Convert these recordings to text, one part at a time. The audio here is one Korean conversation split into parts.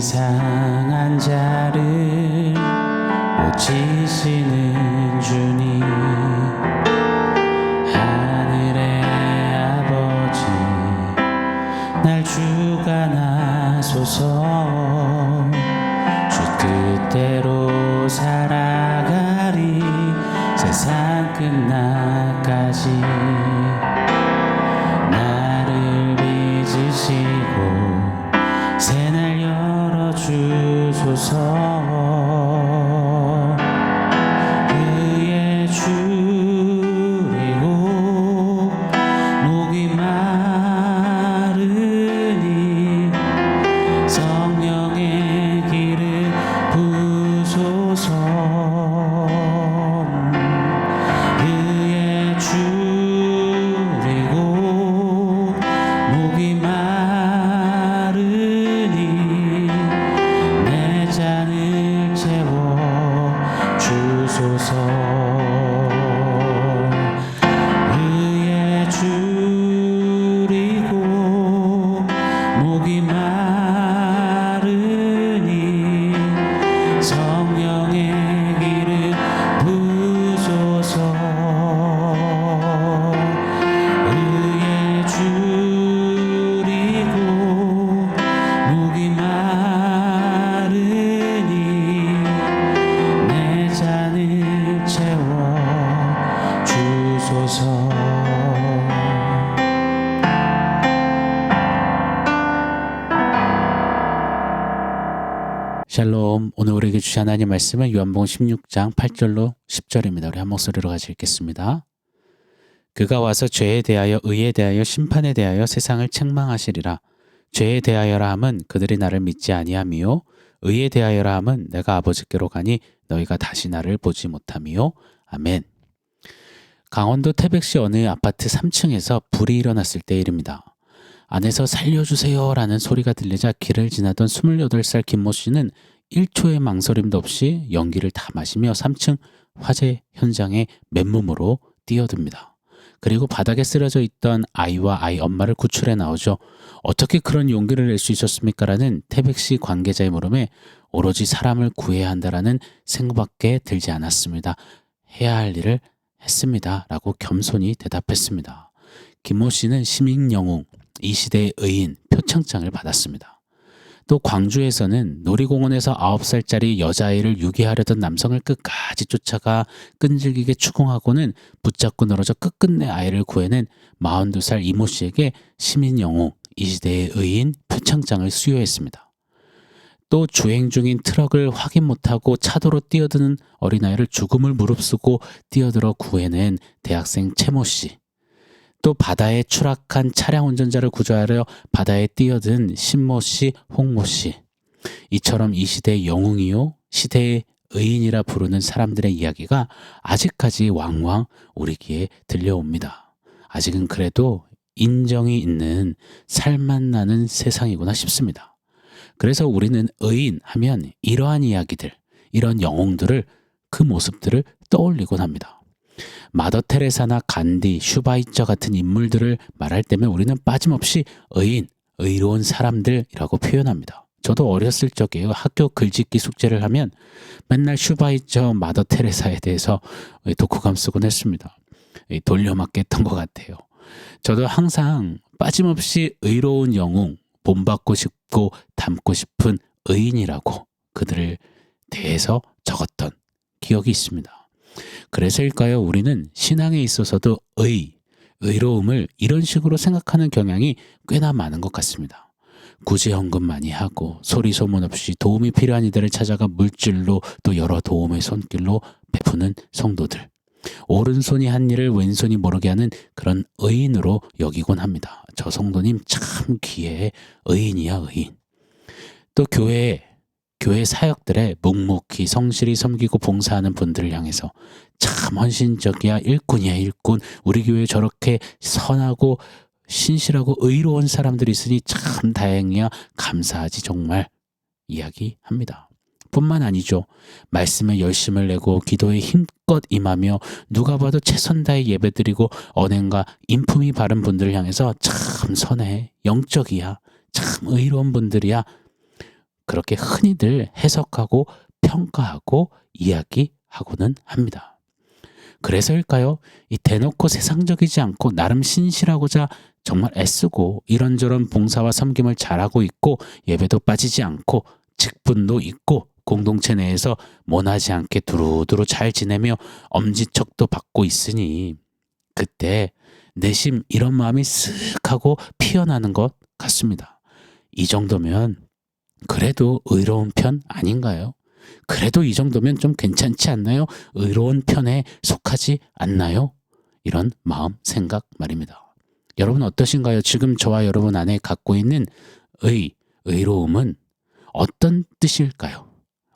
이상한 자를 고치시는 주님, 하늘의 아버지, 날 주관하소서. 주 뜻대로 살아가리 세상 끝날까지. 나를 빚으시고 새날 열어주소서. 의에 줄이고 목이 마르니 성령의 길을 부소서. 의에 줄이고 목이 마르니 내 잔을 채워 주소서. 의에 줄이고 목이 마르니 성령의 길을 부소서. 의에 줄이고 목이 마르니 내 잔을 채워 주소서. 샬롬. 오늘 우리에게 주신 하나님 말씀은 요한복음 16장 8절로 10절입니다. 우리 한 목소리로 같이 읽겠습니다. 그가 와서 죄에 대하여 의에 대하여 심판에 대하여 세상을 책망하시리라. 죄에 대하여라 함은 그들이 나를 믿지 아니함이요, 의에 대하여라 함은 내가 아버지께로 가니 너희가 다시 나를 보지 못함이요. 아멘. 강원도 태백시 어느 아파트 3층에서 불이 일어났을 때 일입니다. 안에서 살려주세요 라는 소리가 들리자 길을 지나던 28살 김모 씨는 1초의 망설임도 없이 연기를 다 마시며 3층 화재 현장에 맨몸으로 뛰어듭니다. 그리고 바닥에 쓰러져 있던 아이와 아이 엄마를 구출해 나오죠. 어떻게 그런 용기를 낼 수 있었습니까? 라는 태백시 관계자의 물음에 오로지 사람을 구해야 한다라는 생각밖에 들지 않았습니다. 해야 할 일을 했습니다 라고 겸손히 대답했습니다. 김모 씨는 시민영웅, 이 시대의 의인 표창장을 받았습니다. 또 광주에서는 놀이공원에서 9살짜리 여자아이를 유기하려던 남성을 끝까지 쫓아가 끈질기게 추궁하고는 붙잡고 늘어져 끝끝내 아이를 구해낸 42살 이모 씨에게 시민영웅, 이 시대의 의인 표창장을 수여했습니다. 또 주행 중인 트럭을 확인 못하고 차도로 뛰어드는 어린아이를 죽음을 무릅쓰고 뛰어들어 구해낸 대학생 최모 씨, 또 바다에 추락한 차량 운전자를 구조하려 바다에 뛰어든 신모 씨, 홍모 씨, 이처럼 이 시대의 영웅이요, 시대의 의인이라 부르는 사람들의 이야기가 아직까지 왕왕 우리 귀에 들려옵니다. 아직은 그래도 인정이 있는 살맛 나는 세상이구나 싶습니다. 그래서 우리는 의인 하면 이러한 이야기들, 이런 영웅들을, 그 모습들을 떠올리곤 합니다. 마더 테레사나 간디, 슈바이처 같은 인물들을 말할 때면 우리는 빠짐없이 의인, 의로운 사람들이라고 표현합니다. 저도 어렸을 적에요, 학교 글짓기 숙제를 하면 맨날 슈바이처, 마더 테레사에 대해서 독후감 쓰곤 했습니다. 돌려맞게 했던 것 같아요. 저도 항상 빠짐없이 의로운 영웅, 본받고 싶고 닮고 싶은 의인이라고 그들을 대해서 적었던 기억이 있습니다. 그래서일까요? 우리는 신앙에 있어서도 의로움을 이런 식으로 생각하는 경향이 꽤나 많은 것 같습니다. 구제 헌금 많이 하고 소리 소문 없이 도움이 필요한 이들을 찾아가 물질로 또 여러 도움의 손길로 베푸는 성도들. 오른손이 한 일을 왼손이 모르게 하는 그런 의인으로 여기곤 합니다. 저 성도님 참 귀해, 의인이야 의인. 또 교회 사역들에 묵묵히 성실히 섬기고 봉사하는 분들을 향해서 참 헌신적이야, 일꾼이야 일꾼, 우리 교회에 저렇게 선하고 신실하고 의로운 사람들이 있으니 참 다행이야, 감사하지 정말 이야기합니다. 뿐만 아니죠. 말씀에 열심을 내고 기도에 힘껏 임하며 누가 봐도 최선 다해 예배드리고 언행과 인품이 바른 분들을 향해서 참 선해, 영적이야, 참 의로운 분들이야, 그렇게 흔히들 해석하고 평가하고 이야기하고는 합니다. 그래서일까요? 이 대놓고 세상적이지 않고 나름 신실하고자 정말 애쓰고 이런저런 봉사와 섬김을 잘하고 있고 예배도 빠지지 않고 직분도 있고 공동체 내에서 모나지 않게 두루두루 잘 지내며 엄지척도 받고 있으니 그때 내심 이런 마음이 쓱 하고 피어나는 것 같습니다. 이 정도면 그래도 의로운 편 아닌가요? 그래도 이 정도면 좀 괜찮지 않나요? 의로운 편에 속하지 않나요? 이런 마음, 생각 말입니다. 여러분 어떠신가요? 지금 저와 여러분 안에 갖고 있는 의로움은 어떤 뜻일까요?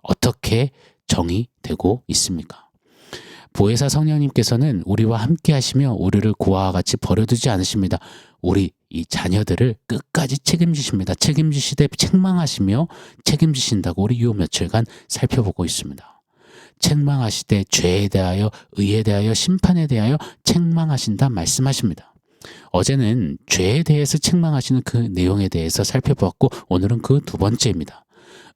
어떻게 정의되고 있습니까? 보혜사 성령님께서는 우리와 함께 하시며 우리를 고아와 같이 버려두지 않으십니다. 우리 이 자녀들을 끝까지 책임지십니다. 책임지시되 책망하시며 책임지신다고 우리 요 며칠간 살펴보고 있습니다. 책망하시되 죄에 대하여 의에 대하여 심판에 대하여 책망하신다 말씀하십니다. 어제는 죄에 대해서 책망하시는 그 내용에 대해서 살펴보았고 오늘은 그 두 번째입니다.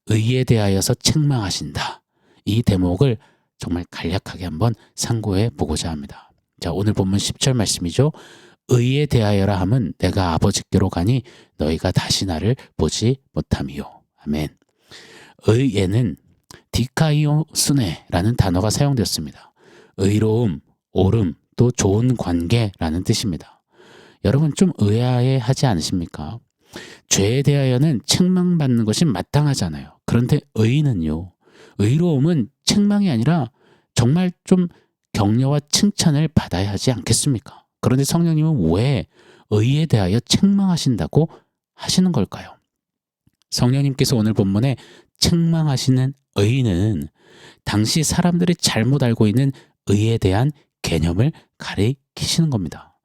의에 대하여서 책망하신다. 이 대목을 정말 간략하게 한번 상고해 보고자 합니다. 자, 오늘 본문 10절 말씀이죠. 의에 대하여라 함은 내가 아버지께로 가니 너희가 다시 나를 보지 못함이요. 아멘. 의에는 디카이오스네라는 단어가 사용되었습니다. 의로움, 옳음, 또 좋은 관계라는 뜻입니다. 여러분 좀 의아해하지 않으십니까? 죄에 대하여는 책망받는 것이 마땅하잖아요. 그런데 의는요. 의로움은 책망이 아니라 정말 좀 격려와 칭찬을 받아야 하지 않겠습니까? 그런데 성령님은 왜 의에 대하여 책망하신다고 하시는 걸까요? 성령님께서 오늘 본문에 책망하시는 의는 당시 사람들이 잘못 알고 있는 의에 대한 개념을 가리키시는 겁니다.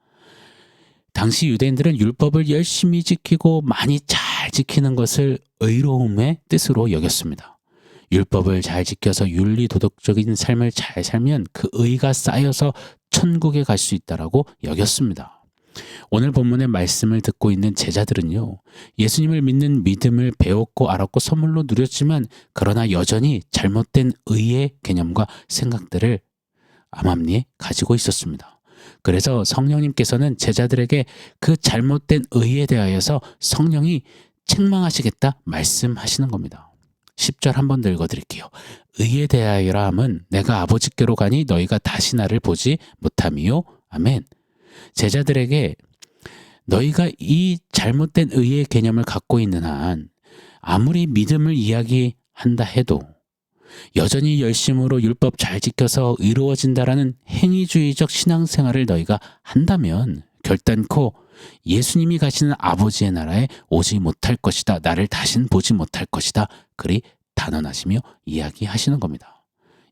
당시 유대인들은 율법을 열심히 지키고 많이 잘 지키는 것을 의로움의 뜻으로 여겼습니다. 율법을 잘 지켜서 윤리도덕적인 삶을 잘 살면 그 의가 쌓여서 천국에 갈 수 있다라고 여겼습니다. 오늘 본문의 말씀을 듣고 있는 제자들은요. 예수님을 믿는 믿음을 배웠고 알았고 선물로 누렸지만 그러나 여전히 잘못된 의의 개념과 생각들을 암암리에 가지고 있었습니다. 그래서 성령님께서는 제자들에게 그 잘못된 의에 대하여서 성령이 책망하시겠다 말씀하시는 겁니다. 10절 한번 더 읽어드릴게요. 의에 대하여라 함은 내가 아버지께로 가니 너희가 다시 나를 보지 못함이요. 아멘. 제자들에게 너희가 이 잘못된 의의 개념을 갖고 있는 한 아무리 믿음을 이야기한다 해도 여전히 열심으로 율법 잘 지켜서 의로워진다라는 행위주의적 신앙생활을 너희가 한다면 결단코 예수님이 가시는 아버지의 나라에 오지 못할 것이다. 나를 다신 보지 못할 것이다. 그리 단언하시며 이야기하시는 겁니다.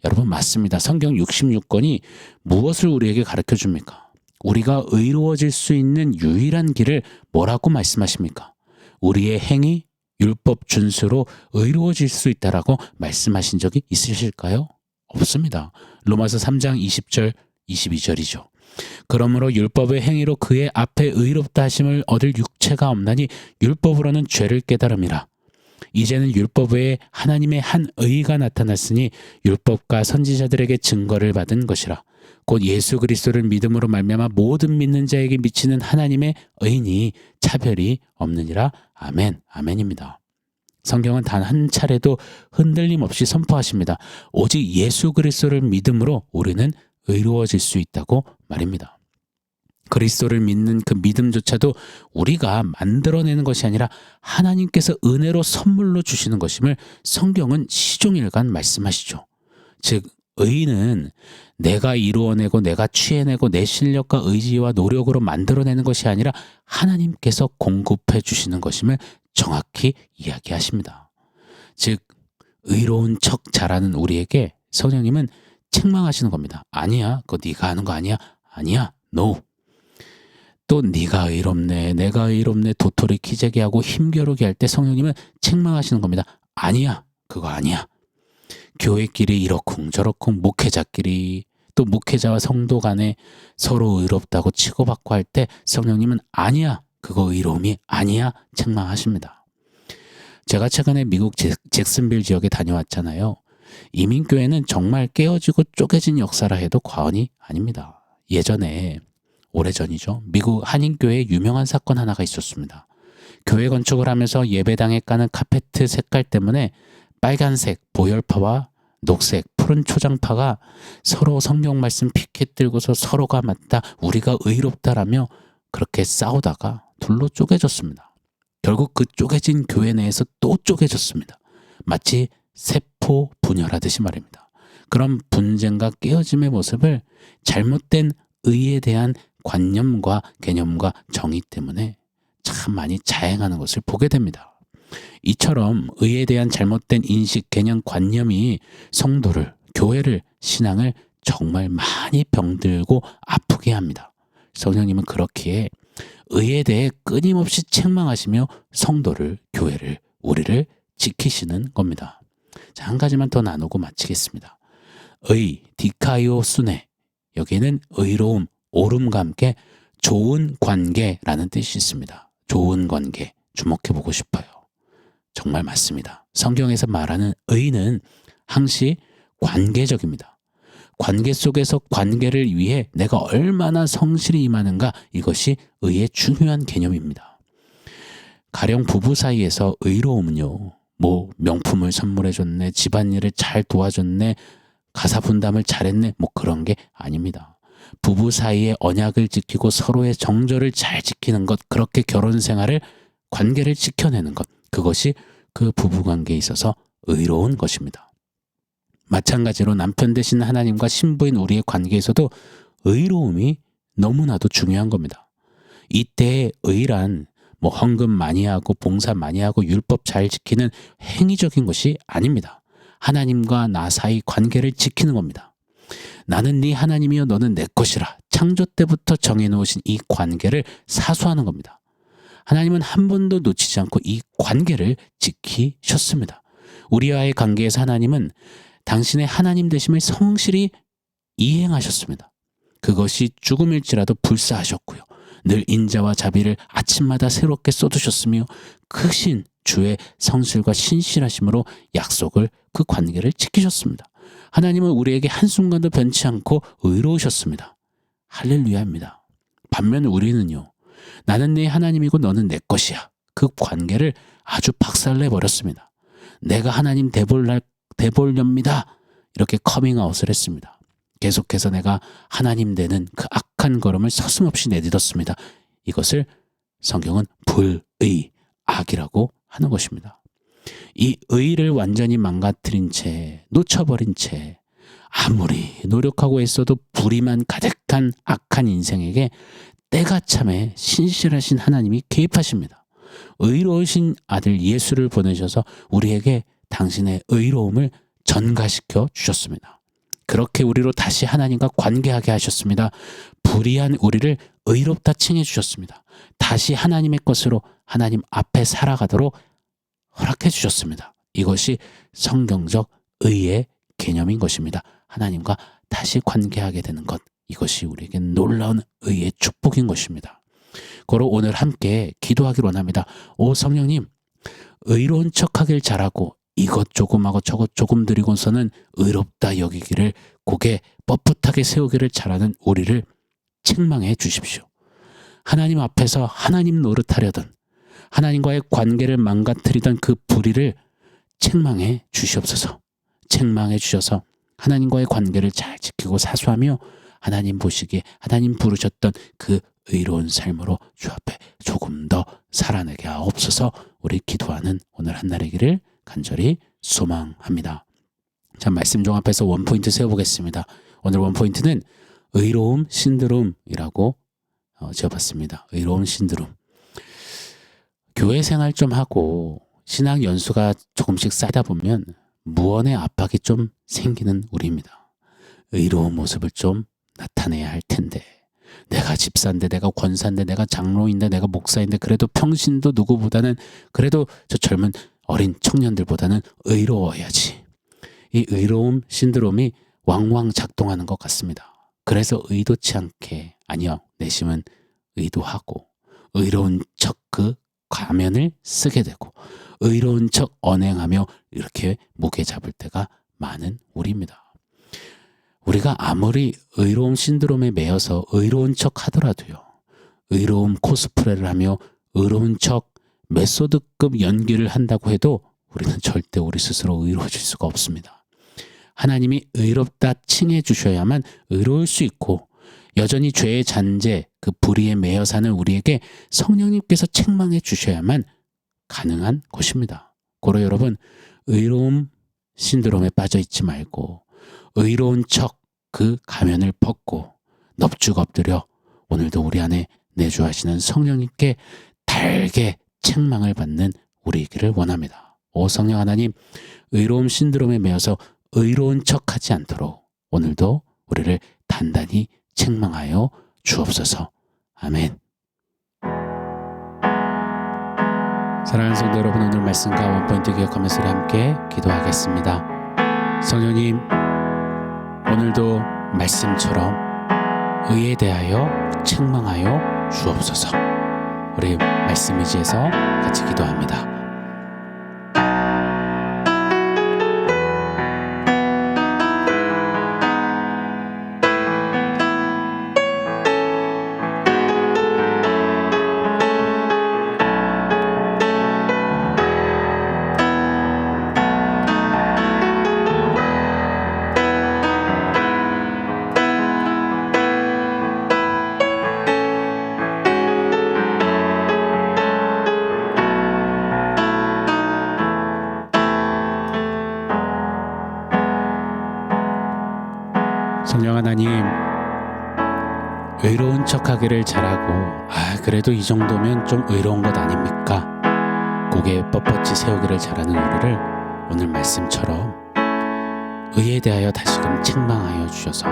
여러분 맞습니다. 성경 66권이 무엇을 우리에게 가르쳐 줍니까? 우리가 의로워질 수 있는 유일한 길을 뭐라고 말씀하십니까? 우리의 행위, 율법 준수로 의로워질 수 있다라고 말씀하신 적이 있으실까요? 없습니다. 로마서 3장 20절, 22절이죠. 그러므로 율법의 행위로 그의 앞에 의롭다 하심을 얻을 육체가 없나니 율법으로는 죄를 깨달음이라. 이제는 율법 외에 하나님의 한 의가 나타났으니 율법과 선지자들에게 증거를 받은 것이라. 곧 예수 그리스도를 믿음으로 말미암아 모든 믿는 자에게 미치는 하나님의 의니 차별이 없느니라. 아멘, 아멘입니다. 성경은 단 한 차례도 흔들림 없이 선포하십니다. 오직 예수 그리스도를 믿음으로 우리는 의로워질 수 있다고 말입니다. 그리스도를 믿는 그 믿음조차도 우리가 만들어내는 것이 아니라 하나님께서 은혜로 선물로 주시는 것임을 성경은 시종일관 말씀하시죠. 즉 의는 내가 이루어내고 내가 취해내고 내 실력과 의지와 노력으로 만들어내는 것이 아니라 하나님께서 공급해 주시는 것임을 정확히 이야기하십니다. 즉 의로운 척 잘하는 우리에게 성령님은 책망하시는 겁니다. 아니야, 그거 네가 하는 거 아니야. 아니야, no. 또 네가 의롭네, 내가 의롭네 도토리 키재기 하고 힘겨루게 할 때 성령님은 책망하시는 겁니다. 아니야, 그거 아니야. 교회끼리 이러쿵저러쿵 목회자끼리 또 목회자와 성도 간에 서로 의롭다고 치고받고 할 때 성령님은 아니야, 그거 의로움이 아니야 책망하십니다. 제가 최근에 미국 잭슨빌 지역에 다녀왔잖아요. 이민교회는 정말 깨어지고 쪼개진 역사라 해도 과언이 아닙니다. 예전에, 오래전이죠. 미국 한인교회에 유명한 사건 하나가 있었습니다. 교회 건축을 하면서 예배당에 까는 카페트 색깔 때문에 빨간색 보열파와 녹색 푸른 초장파가 서로 성경 말씀 피켓 들고서 서로가 맞다, 우리가 의롭다라며 그렇게 싸우다가 둘로 쪼개졌습니다. 결국 그 쪼개진 교회 내에서 또 쪼개졌습니다. 마치 세포 분열하듯이 말입니다. 그런 분쟁과 깨어짐의 모습을 잘못된 의에 대한 관념과 개념과 정의 때문에 참 많이 자행하는 것을 보게 됩니다. 이처럼 의에 대한 잘못된 인식, 개념, 관념이 성도를, 교회를, 신앙을 정말 많이 병들고 아프게 합니다. 성령님은 그렇기에 의에 대해 끊임없이 책망하시며 성도를, 교회를, 우리를 지키시는 겁니다. 자, 한 가지만 더 나누고 마치겠습니다. 의, 디카이오 수네. 여기에는 의로움, 옳음과 함께 좋은 관계라는 뜻이 있습니다. 좋은 관계, 주목해보고 싶어요. 정말 맞습니다. 성경에서 말하는 의는 항시 관계적입니다. 관계 속에서 관계를 위해 내가 얼마나 성실히 임하는가, 이것이 의의 중요한 개념입니다. 가령 부부 사이에서 의로움은요, 뭐 명품을 선물해줬네, 집안일을 잘 도와줬네, 가사 분담을 잘했네, 뭐 그런 게 아닙니다. 부부 사이의 언약을 지키고 서로의 정절을 잘 지키는 것, 그렇게 결혼 생활을, 관계를 지켜내는 것, 그것이 그 부부관계에 있어서 의로운 것입니다. 마찬가지로 남편 되신 하나님과 신부인 우리의 관계에서도 의로움이 너무나도 중요한 겁니다. 이때의 의란 뭐 헌금 많이 하고 봉사 많이 하고 율법 잘 지키는 행위적인 것이 아닙니다. 하나님과 나 사이 관계를 지키는 겁니다. 나는 네 하나님이여 너는 내 것이라, 창조 때부터 정해놓으신 이 관계를 사수하는 겁니다. 하나님은 한 번도 놓치지 않고 이 관계를 지키셨습니다. 우리와의 관계에서 하나님은 당신의 하나님 되심을 성실히 이행하셨습니다. 그것이 죽음일지라도 불사하셨고요. 늘 인자와 자비를 아침마다 새롭게 쏟으셨으며 크신 주의 성실과 신실하심으로 약속을, 그 관계를 지키셨습니다. 하나님은 우리에게 한순간도 변치 않고 의로우셨습니다. 할렐루야입니다. 반면 우리는요, 나는 네 하나님이고 너는 내 것이야, 그 관계를 아주 박살내버렸습니다. 내가 하나님 되볼렵니다, 이렇게 커밍아웃을 했습니다. 계속해서 내가 하나님 되는 그 악한 걸음을 서슴없이 내딛었습니다. 이것을 성경은 불의, 악이라고 하는 것입니다. 이 의를 완전히 망가뜨린 채, 놓쳐버린 채 아무리 노력하고 애써도 불의만 가득한 악한 인생에게 때가 참에 신실하신 하나님이 개입하십니다. 의로우신 아들 예수를 보내셔서 우리에게 당신의 의로움을 전가시켜 주셨습니다. 그렇게 우리로 다시 하나님과 관계하게 하셨습니다. 불의한 우리를 의롭다 칭해 주셨습니다. 다시 하나님의 것으로 하나님 앞에 살아가도록 허락해 주셨습니다. 이것이 성경적 의의 개념인 것입니다. 하나님과 다시 관계하게 되는 것, 이것이 우리에게 놀라운 의의 축복인 것입니다. 고로 오늘 함께 기도하기를 원합니다. 오 성령님, 의로운 척하길 잘하고 이것 조금하고 저것 조금 드리고서는 의롭다 여기기를, 고개 뻣뻣하게 세우기를 잘하는 우리를 책망해 주십시오. 하나님 앞에서 하나님 노릇하려던, 하나님과의 관계를 망가뜨리던 그 불의를 책망해 주시옵소서. 책망해 주셔서 하나님과의 관계를 잘 지키고 사수하며 하나님 보시기에 하나님 부르셨던 그 의로운 삶으로 주 앞에 조금 더 살아내게 하옵소서. 우리 기도하는 오늘 한날이기를 간절히 소망합니다. 자, 말씀 종합해서 원포인트 세워보겠습니다. 오늘 원포인트는 의로움 신드롬이라고 지어봤습니다. 의로움 신드롬. 교회 생활 좀 하고 신앙 연수가 조금씩 쌓이다 보면 무언의 압박이 좀 생기는 우리입니다. 의로운 모습을 좀 나타내야 할 텐데, 내가 집사인데, 내가 권사인데, 내가 장로인데, 내가 목사인데, 그래도 평신도 누구보다는, 그래도 저 젊은 어린 청년들보다는 의로워야지. 이 의로움 신드롬이 왕왕 작동하는 것 같습니다. 그래서 의도치 않게, 아니요, 내심은 의도하고 의로운 척 그 가면을 쓰게 되고 의로운 척 언행하며 이렇게 무게 잡을 때가 많은 우리입니다. 우리가 아무리 의로움 신드롬에 매여서 의로운 척 하더라도요, 의로움 코스프레를 하며 의로운 척 메소드급 연기를 한다고 해도 우리는 절대 우리 스스로 의로워질 수가 없습니다. 하나님이 의롭다 칭해 주셔야만 의로울 수 있고, 여전히 죄의 잔재, 그 불의에 매여 사는 우리에게 성령님께서 책망해 주셔야만 가능한 것입니다. 고로 여러분, 의로움 신드롬에 빠져 있지 말고 의로운 척 그 가면을 벗고 넙죽 엎드려 오늘도 우리 안에 내주하시는 성령님께 달게 책망을 받는 우리이기를 원합니다. 오 성령 하나님, 의로움 신드롬에 매여서 의로운 척하지 않도록 오늘도 우리를 단단히 책망하여 주옵소서. 아멘. 사랑하는 성도 여러분, 오늘 말씀과 원포인트 기억하면서 우리 함께 기도하겠습니다. 성령님, 오늘도 말씀처럼 의에 대하여 책망하여 주옵소서. 우리 말씀 의지에서 같이 기도합니다. 성령 하나님, 의로운 척하기를 잘하고 그래도 이 정도면 좀 의로운 것 아닙니까? 고개 뻣뻣이 세우기를 잘하는 우리를 오늘 말씀처럼 의에 대하여 다시금 책망하여 주셔서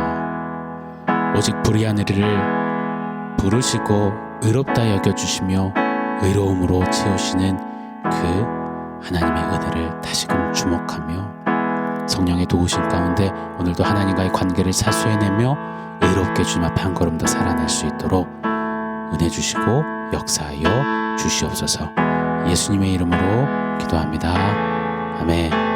오직 불의한 우리를 부르시고 의롭다 여겨주시며 의로움으로 채우시는 그 하나님의 은혜를 다시금 주목하며 성령의 도우심 가운데 오늘도 하나님과의 관계를 사수해내며 의롭게 주님 앞에 한 걸음 더 살아날 수 있도록 은혜 주시고 역사하여 주시옵소서. 예수님의 이름으로 기도합니다. 아멘.